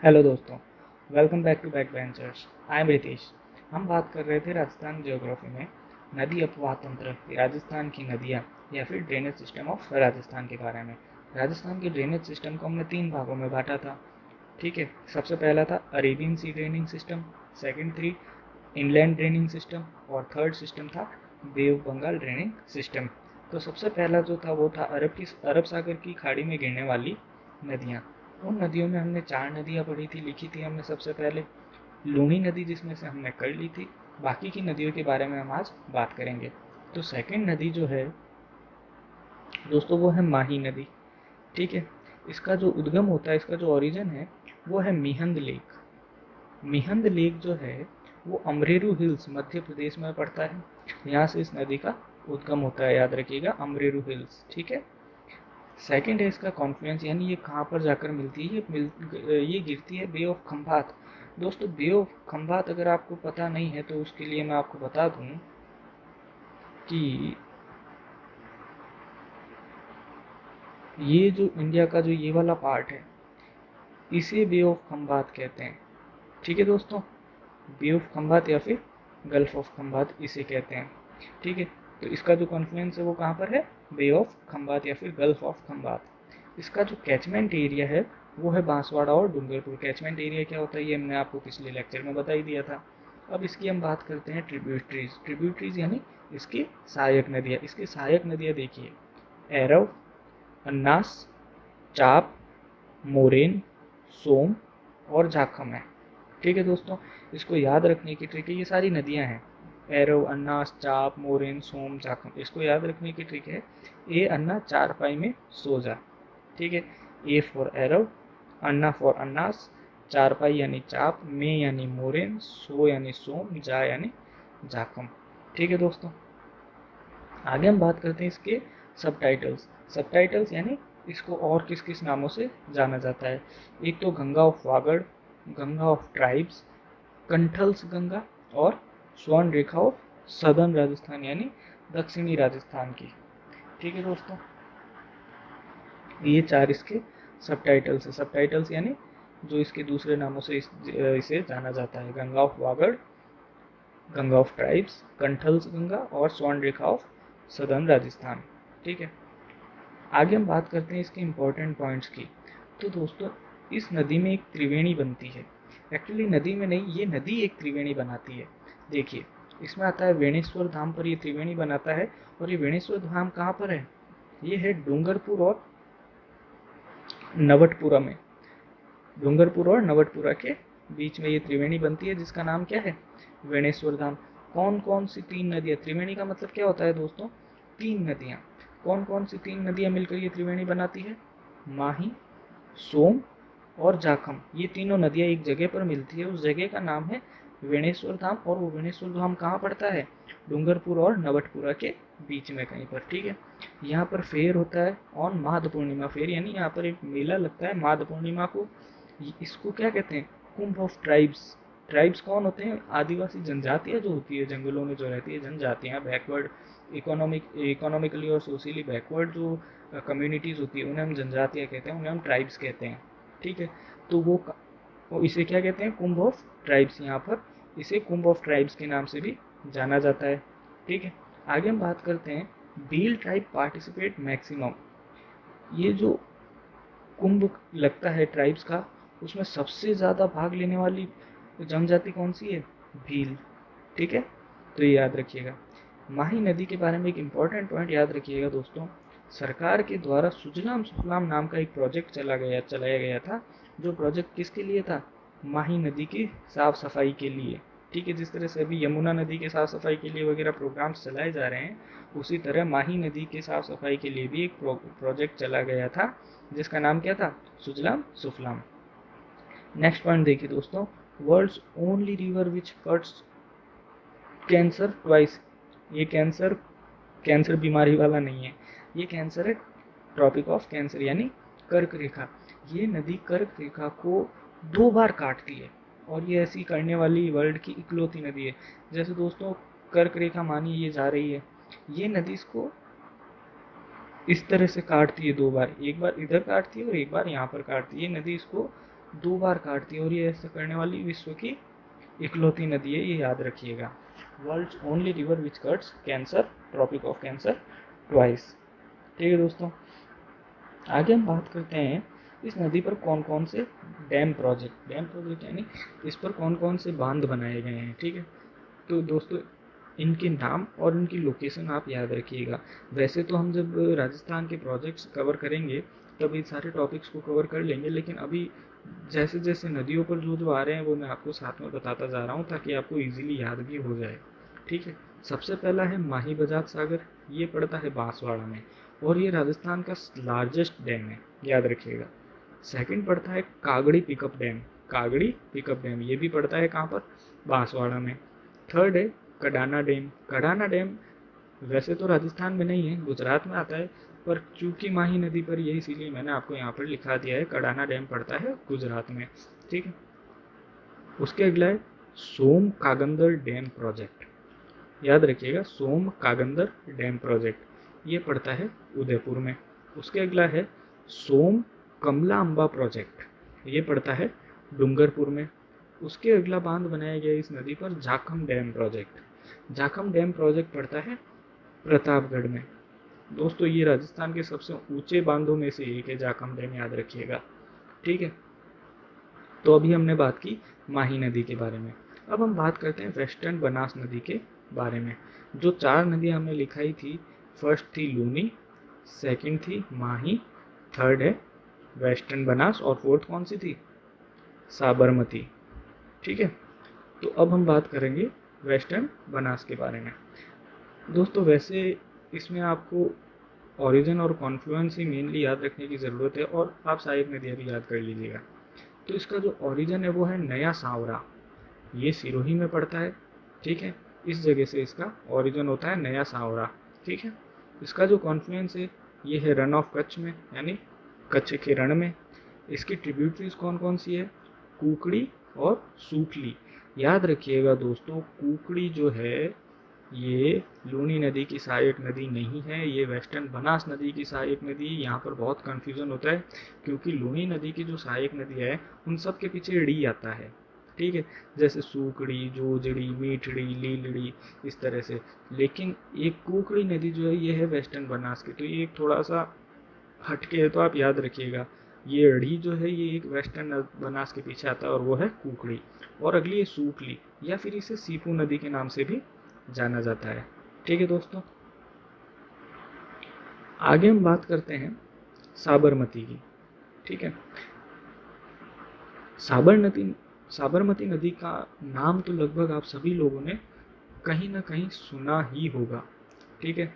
Hello दोस्तों, welcome back to back benchers. I am Ritesh. हम बात कर रहे थे राजस्थान ज्योग्राफी में नदी अपवाह तंत्र, राजस्थान की नदियाँ या फिर ड्रेनेज सिस्टम ऑफ राजस्थान के बारे में। राजस्थान के ड्रेनेज सिस्टम को हमने 3 भागों में बांटा था। ठीक है, सबसे पहला था अरेबियन सी ड्रेनिंग सिस्टम, सेकंड थी इनलैंड ड्रेनिंग सिस्टम और थर्ड सिस्टम था बे ऑफ बंगाल ड्रेनिंग सिस्टम। तो सबसे पहला जो था वो था अरब सागर की खाड़ी में गिरने वाली नदियाँ। उन नदियों में हमने 4 नदियाँ पढ़ी थी, लिखी थी हमने सबसे पहले। लूनी नदी जिसमें से हमने कर ली थी। बाकी की नदियों के बारे में हम आज बात करेंगे। तो सेकंड नदी जो है दोस्तों वो है माही नदी। ठीक है, इसका जो उद्गम होता है, इसका जो ओरिजिन है वो है मिहंद लेक। मिहंद लेक जो है वो अमरेरू हिल्स मध्य प्रदेश में पड़ता है। यहाँ से इस नदी का उद्गम होता है, याद रखिएगा, अमरेरू हिल्स। ठीक है। सेकंड है इसका कॉन्फ्लुएंस, यानी ये कहाँ पर जाकर मिलती है, ये गिरती है बे ऑफ खम्भात। दोस्तों, बे ऑफ खम्भात अगर आपको पता नहीं है तो उसके लिए मैं आपको बता दूं कि ये जो इंडिया का जो ये वाला पार्ट है इसे बे ऑफ खम्भात कहते हैं। ठीक है दोस्तों, बे ऑफ खम्भात या फिर गल्फ ऑफ खम्भात इसे कहते हैं। ठीक है, तो इसका जो कॉन्फ्लुएंस है वो कहाँ पर है, बे ऑफ खम्भात या फिर गल्फ ऑफ खम्भात। इसका जो कैचमेंट एरिया है वो है बांसवाड़ा और डूंगरपुर। कैचमेंट एरिया क्या होता है ये हमने आपको पिछले लेक्चर में बता ही दिया था। अब इसकी हम बात करते हैं ट्रिब्यूटरीज। ट्रिब्यूटरीज यानी इसकी सहायक नदियाँ। इसकी सहायक नदियाँ देखिए, एरव, अन्नास, चाप, मोरेन, सोम और झाखम है। ठीक है दोस्तों, इसको याद रखने की ट्रिक है, ये सारी नदियां हैं, एरव, अन्नास, चाप, मोरेन, सोम, झाखम। इसको याद रखने की ट्रिक है, ए अन्ना चार पाई में सो जा। ठीक है, ए फॉर एरव, अन्ना फॉर अन्नास, चार पाई यानी चाप, में यानी मोरेन, सो यानी सोम, जा यानी झाखम। ठीक है दोस्तों, आगे हम बात करते हैं इसके सब टाइटल्स। सब टाइटल्स यानी इसको और किस किस नामों से जाना जाता है। एक तो Ganga of Vagad, Ganga of tribes, कंठल्स गंगा और स्वर्ण रेखा ऑफ सदर्न राजस्थान यानी दक्षिणी राजस्थान की। ठीक है दोस्तों, ये 4 इसके सब टाइटल्स है। सब टाइटल्स यानी जो इसके दूसरे नामों से इसे जाना जाता है, Ganga of Vagad, Ganga of tribes, कंठल्स गंगा और स्वर्ण रेखा ऑफ सदर्न राजस्थान। ठीक है, आगे हम बात करते हैं इसके इम्पोर्टेंट पॉइंट्स की। तो दोस्तों, इस नदी में एक त्रिवेणी बनती है। एक्चुअली नदी में नहीं, ये नदी एक त्रिवेणी बनाती है। देखिए, इसमें आता है वेणेश्वर धाम पर ये त्रिवेणी बनाता है। और ये वेणेश्वर धाम कहाँ पर है, ये है डूंगरपुर और नवटपुरा में। डूंगरपुर और नवटपुरा के बीच में ये त्रिवेणी बनती है, जिसका नाम क्या है, वेणेश्वर धाम। कौन कौन सी 3 नदियाँ, त्रिवेणी का मतलब क्या होता है दोस्तों, 3 नदियाँ। कौन कौन सी 3 नदियाँ मिलकर ये त्रिवेणी बनाती है, माही, सोम और जाखम। ये तीनों नदियाँ एक जगह पर मिलती है, उस जगह का नाम है वेणेश्वर धाम। और वो वेणेश्वर धाम कहाँ पड़ता है, डूंगरपुर और नवटपुरा के बीच में कहीं पर। ठीक है, यहाँ पर फेयर होता है ऑन माघ पूर्णिमा। फेयर यानी यहाँ पर एक मेला लगता है माघ पूर्णिमा को। इसको क्या कहते हैं, कुंभ ऑफ ट्राइब्स। ट्राइब्स कौन होते हैं, आदिवासी जनजातियाँ जो होती है जंगलों में जो रहती है जनजातियाँ, बैकवर्ड, इकोनॉमिकली और सोशली बैकवर्ड जो कम्युनिटीज़ होती है उन्हें हम जनजातियाँ कहते हैं, उन्हें हम ट्राइब्स कहते हैं। ठीक है, तो वो इसे क्या कहते हैं, कुंभ ऑफ ट्राइब्स। यहाँ पर इसे कुंभ ऑफ ट्राइब्स के नाम से भी जाना जाता है। ठीक है, आगे हम बात करते हैं भील ट्राइब पार्टिसिपेट मैक्सिमम। ये जो कुंभ लगता है ट्राइब्स का, उसमें सबसे ज़्यादा भाग लेने वाली जनजाति कौन सी है, भील। ठीक है, तो ये याद रखिएगा। माही नदी के बारे में एक इम्पॉर्टेंट पॉइंट याद रखिएगा दोस्तों, सरकार के द्वारा सुजलाम सुफलाम नाम का एक प्रोजेक्ट चलाया गया था। जो प्रोजेक्ट किसके लिए था, माही नदी की साफ सफाई के लिए। ठीक है, जिस तरह से अभी यमुना नदी के साफ सफाई के लिए वगैरह प्रोग्राम्स चलाए जा रहे हैं, उसी तरह माही नदी के साफ सफाई के लिए भी एक प्रोजेक्ट चला गया था, जिसका नाम क्या था, सुजलाम सुफलाम। नेक्स्ट पॉइंट देखिए दोस्तों, world's only river which cuts cancer twice. ये कैंसर बीमारी वाला नहीं है, ये कैंसर है ट्रॉपिक ऑफ कैंसर यानी कर्क रेखा। ये नदी कर्क रेखा को 2 बार काटती है और ये ऐसी करने वाली वर्ल्ड की इकलौती नदी है। जैसे दोस्तों, कर्क रेखा मानिए ये जा रही है, ये नदी इसको इस तरह से काटती है 2 बार, एक बार इधर काटती है और एक बार यहाँ पर काटती है। ये नदी इसको 2 बार काटती है और ये ऐसा करने वाली विश्व की इकलौती नदी है, ये याद रखिएगा। World's only river which cuts cancer, tropic of cancer twice. ठीक है दोस्तों, आगे हम बात करते हैं इस नदी पर कौन कौन से डैम प्रोजेक्ट यानी इस पर कौन कौन से बांध बनाए गए हैं। ठीक है, तो दोस्तों इनके नाम और इनकी लोकेशन आप याद रखिएगा। वैसे तो हम जब राजस्थान के प्रोजेक्ट्स कवर करेंगे तब इन सारे टॉपिक्स को कवर कर लेंगे, लेकिन अभी जैसे जैसे नदियों पर जो जो आ रहे हैं वो मैं आपको साथ में बताता जा रहा हूँ ताकि आपको इजीली याद भी हो जाए। ठीक है, सबसे पहला है माही बजाज सागर, ये पड़ता है बांसवाड़ा में और ये राजस्थान का लार्जेस्ट डैम है, याद रखिएगा। सेकंड पड़ता है कागड़ी पिकअप डैम, ये भी पड़ता है कहाँ पर, बांसवाड़ा में। थर्ड है कडाना डैम वैसे तो राजस्थान में नहीं है, गुजरात में आता है, पर चूंकि माही नदी पर ये इसीलिए मैंने आपको यहाँ पर लिखा दिया है, कडाना डैम पड़ता है गुजरात में। ठीक है, उसके अगला है सोम कागंदर डैम प्रोजेक्ट, याद रखिएगा सोम कागंदर डैम प्रोजेक्ट, ये पड़ता है उदयपुर में। उसके अगला है सोम कमला अम्बा प्रोजेक्ट, ये पड़ता है डूंगरपुर में। उसके अगला बांध बनाया गया इस नदी पर जाखम डैम प्रोजेक्ट पड़ता है प्रतापगढ़ में। दोस्तों ये राजस्थान के सबसे ऊंचे बांधों में से एक है जाखम डैम, याद रखिएगा। ठीक है, तो अभी हमने बात की माही नदी के बारे में, अब हम बात करते हैं वेस्टर्न बनास नदी के बारे में। जो 4 नदियां हमने लिखाई थी, फर्स्ट थी लूनी, सेकंड थी माही, थर्ड है वेस्टर्न बनास और फोर्थ कौन सी थी, साबरमती। ठीक है, तो अब हम बात करेंगे वेस्टर्न बनास के बारे में। दोस्तों वैसे इसमें आपको ओरिजिन और कॉन्फ्लुएंस ही मेनली याद रखने की ज़रूरत है और आप सहायक नदियाँ भी याद कर लीजिएगा। तो इसका जो ओरिजिन है वो है नया सांवरा, ये सिरोही में पड़ता है। ठीक है, इस जगह से इसका ओरिजिन होता है नया सांवरा। ठीक है, इसका जो कॉन्फ्लुएंस है ये है रन ऑफ कच्छ में, यानी कच्छ के रण में। इसकी ट्रिब्यूटरीज कौन कौन सी है, कुकड़ी और सूखली। याद रखिएगा दोस्तों, कुकड़ी जो है ये लूनी नदी की सहायक नदी नहीं है, ये वेस्टर्न बनास नदी की सहायक नदी है। यहाँ पर बहुत कन्फ्यूज़न होता है क्योंकि लूनी नदी की जो सहायक नदी है उन सब के पीछे ड़ी आता है। ठीक है, जैसे सूकड़ी, जोजड़ी, मीठड़ी, लीलड़ी, इस तरह से। लेकिन एक कुकड़ी नदी जो है ये है वेस्टर्न बनास की, तो ये थोड़ा सा हटके है, तो आप याद रखिएगा। ये ड़ी जो है ये एक वेस्टर्न बनास के पीछे आता है और वो है कुकड़ी। और अगली है सूकली या फिर इसे सीपू नदी के नाम से भी जाना जाता है। ठीक है दोस्तों, आगे हम बात करते हैं साबरमती की। ठीक है, साबरमती नदी का नाम तो लगभग आप सभी लोगों ने कहीं ना कहीं सुना ही होगा। ठीक है,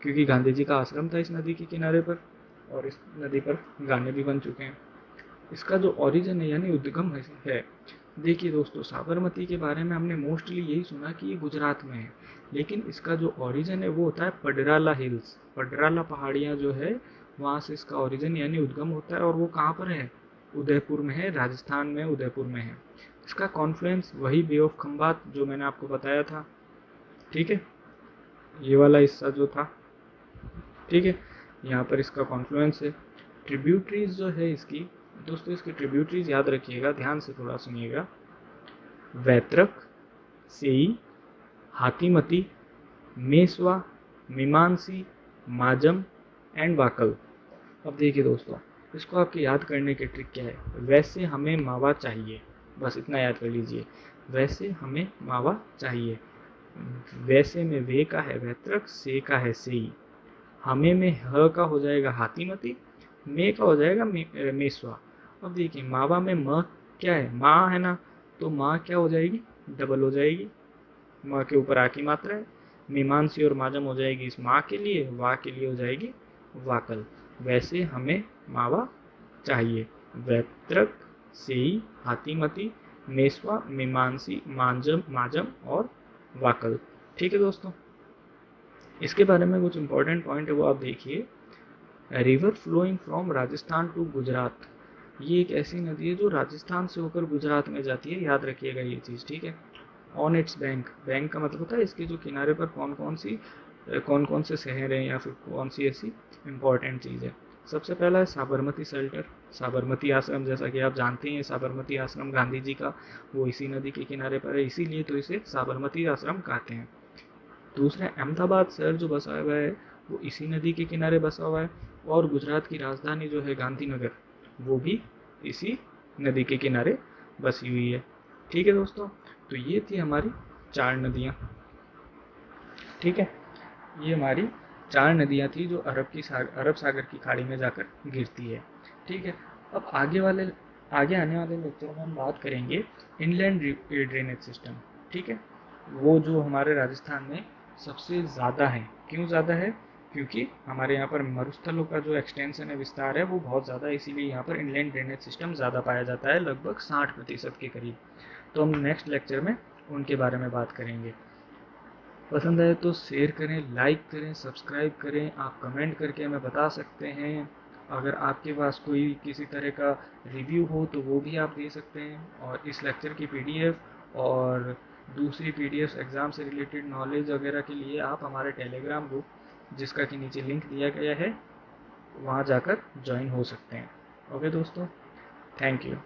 क्योंकि गांधी जी का आश्रम था इस नदी के किनारे पर और इस नदी पर गाने भी बन चुके हैं। इसका जो ओरिजिन है यानी उद्गम है, देखिए दोस्तों साबरमती के बारे में हमने मोस्टली यही सुना कि ये गुजरात में है, लेकिन इसका जो ओरिजिन है वो होता है पडराला हिल्स, पडराला पहाड़ियाँ जो है वहाँ से इसका ओरिजिन यानी उद्गम होता है। और वो कहाँ पर है, उदयपुर में है, राजस्थान में उदयपुर में है। इसका कॉन्फ्लुएंस वही बे ऑफ खम्बात जो मैंने आपको बताया था। ठीक है, ये वाला हिस्सा जो था। ठीक है, यहाँ पर इसका कॉन्फ्लुएंस है। ट्रिब्यूटरीज जो है इसकी, दोस्तों इसकी ट्रिब्यूटरीज याद रखिएगा, ध्यान से थोड़ा सुनिएगा। वैत्रक, सेई, हाथीमती, मेसवा, मीमांसी, माजम एंड वाकल। अब देखिए दोस्तों, इसको आपके याद करने की ट्रिक क्या है, वैसे हमें मावा चाहिए, बस इतना याद कर लीजिए, वैसे हमें मावा चाहिए। वैसे में वे का है वैत्रक, से का है सेई, हमें में ह का हो जाएगा हाथीमती, मे का हो जाएगा मेसवा। अब देखिए मावा में म क्या है, माँ है ना, तो माँ क्या हो जाएगी, डबल हो जाएगी, माँ के ऊपर आ की मात्रा है। मीमांसी और माजम हो जाएगी इस माँ के लिए, वा के लिए हो जाएगी वाकल। वैसे हमें मावा चाहिए, वैत्रक, सेई, हाथीमती, मेसवा, मीमांसी, माजम और वाकल। ठीक है दोस्तों, इसके बारे में कुछ इंपॉर्टेंट पॉइंट है वो आप देखिए। River flowing from Rajasthan to Gujarat, ये एक ऐसी नदी है जो राजस्थान से होकर गुजरात में जाती है, याद रखिएगा ये चीज़। ठीक है, ऑन इट्स बैंक का मतलब होता है इसके जो किनारे पर कौन कौन से शहर हैं या फिर कौन सी ऐसी इंपॉर्टेंट चीज़ है। सबसे पहला है साबरमती शेल्टर, साबरमती आश्रम। जैसा कि आप जानते हैं साबरमती आश्रम गांधी जी का वो इसी नदी के किनारे पर है, इसीलिए तो इसे साबरमती आश्रम कहते हैं। दूसरा अहमदाबाद शहर जो बसा हुआ है वो इसी नदी के किनारे बसा हुआ है, और गुजरात की राजधानी जो है गांधीनगर वो भी इसी नदी के किनारे बसी हुई है। ठीक है दोस्तों, तो ये थी हमारी 4 नदियाँ। ठीक है, ये हमारी 4 नदियाँ थी जो अरब सागर की खाड़ी में जाकर गिरती है। ठीक है, अब आगे आने वाले लेक्चर में हम बात करेंगे इनलैंड ड्रेनेज सिस्टम। ठीक है, वो जो हमारे राजस्थान में सबसे ज़्यादा है। क्यों ज़्यादा है? क्योंकि हमारे यहाँ पर मरुस्थलों का जो एक्सटेंशन है, विस्तार है, वो बहुत ज़्यादा है, इसीलिए यहाँ पर इनलैंड ड्रेनेज सिस्टम ज़्यादा पाया जाता है, लगभग 60% के करीब। तो हम नेक्स्ट लेक्चर में उनके बारे में बात करेंगे। पसंद आए तो शेयर करें, लाइक करें, सब्सक्राइब करें। आप कमेंट करके हमें बता सकते हैं। अगर आपके पास कोई किसी तरह का रिव्यू हो तो वो भी आप दे सकते हैं। और इस लेक्चर की पीडीएफ और दूसरी पीडीएफ एग्ज़ाम से रिलेटेड नॉलेज वगैरह के लिए आप हमारे टेलीग्राम ग्रुप, जिसका कि नीचे लिंक दिया गया है, वहाँ जाकर ज्वाइन हो सकते हैं। ओके दोस्तों, थैंक यू।